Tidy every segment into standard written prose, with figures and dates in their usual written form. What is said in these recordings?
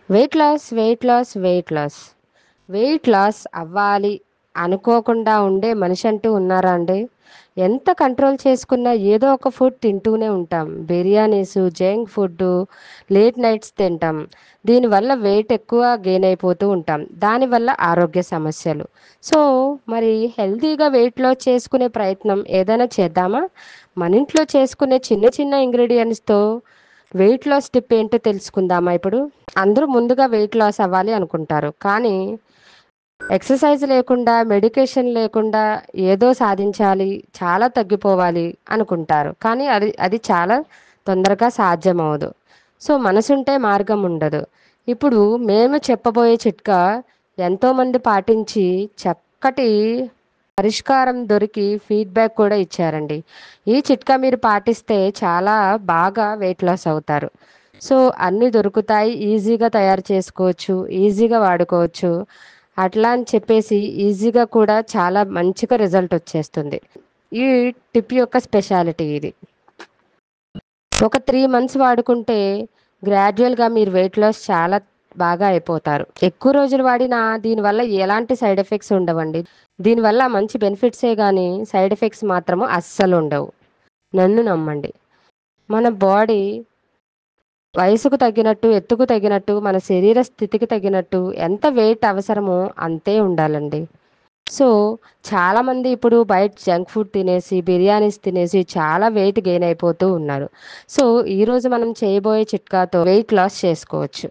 Wait loss, weight loss, weight loss. Weight loss అవ్వాలి అనుకోకుండా ఉండే మనిషి అంటూ ఉన్నారా అండి? ఎంత కంట్రోల్ చేసుకున్నా ఏదో ఒక ఫుడ్ తింటూనే ఉంటాం. Biryanis, junk food, late nights తింటాం. దీనివల్ల వెయిట్ ఎక్కువ గెయిన్ అయిపోతూ ఉంటాం. దానివల్ల ఆరోగ్య సమస్యలు. సో, మరి హెల్తీగా వెయిట్ లాస్ చేసుకునే ప్రయత్నం ఏదైనా చేద్దామా? మన ఇంట్లో చేసుకునే చిన్న చిన్న ఇంగ్రీడియంట్స్‌తో వెయిట్ లాస్ టిప్ ఏంటో తెలుసుకుందామా ఇప్పుడు? అందరూ ముందుగా వెయిట్ లాస్ అవ్వాలి అనుకుంటారు. కానీ ఎక్సర్సైజ్ లేకుండా, మెడికేషన్ లేకుండా ఏదో సాధించాలి, చాలా తగ్గిపోవాలి అనుకుంటారు. కానీ అది చాలా తొందరగా సాధ్యమవదు. సో, మనసుంటే మార్గం ఉండదు. ఇప్పుడు మేము చెప్పబోయే చిట్కా ఎంతోమంది పాటించి చక్కటి పరిష్కారం దొరికి ఫీడ్‌బ్యాక్ కూడా ఇచ్చారండి. ఈ చిట్కా మీరు పాటిస్తే చాలా బాగా వెయిట్ లాస్ అవుతారు. సో, అన్నీ దొరుకుతాయి. ఈజీగా తయారు చేసుకోవచ్చు. ఈజీగా వాడుకోవచ్చు. అట్లా అని చెప్పేసి ఈజీగా కూడా చాలా మంచిగా రిజల్ట్ వచ్చేస్తుంది. ఈ టిప్ యొక్క స్పెషాలిటీ ఇది. ఒక 3 మంత్స్ వాడుకుంటే గ్రాడ్యుయల్‌గా మీరు వెయిట్ లాస్ చాలా బాగా అయిపోతారు. ఎక్కువ రోజులు వాడినా దీనివల్ల ఎలాంటి సైడ్ ఎఫెక్ట్స్ ఉండవండి. దీనివల్ల మంచి బెనిఫిట్సే గానీ సైడ్ ఎఫెక్ట్స్ మాత్రము అస్సలుండవు. నన్ను నమ్మండి. మన బాడీ వయసుకు తగ్గినట్టు, ఎత్తుకు తగినట్టు, మన శరీర స్థితికి తగినట్టు ఎంత వెయిట్ అవసరమో అంతే ఉండాలండి. సో, చాలామంది ఇప్పుడు బయట జంక్ ఫుడ్ తినేసి, బిర్యానీస్ తినేసి చాలా వెయిట్ గెయిన్ అయిపోతూ ఉన్నారు. సో, ఈరోజు మనం చేయబోయే చిట్కాతో వెయిట్ లాస్ చేసుకోవచ్చు.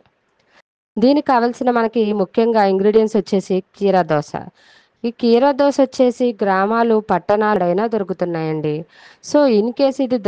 దీనికి కావాల్సిన మనకి ముఖ్యంగా ఇంగ్రీడియెంట్స్ వచ్చేసి కీరా దోస. ఈ కీరా దోస వచ్చేసి గ్రామాలు, పట్టణాలైనా దొరుకుతున్నాయండి. సో, ఇన్ కేస్ ఇది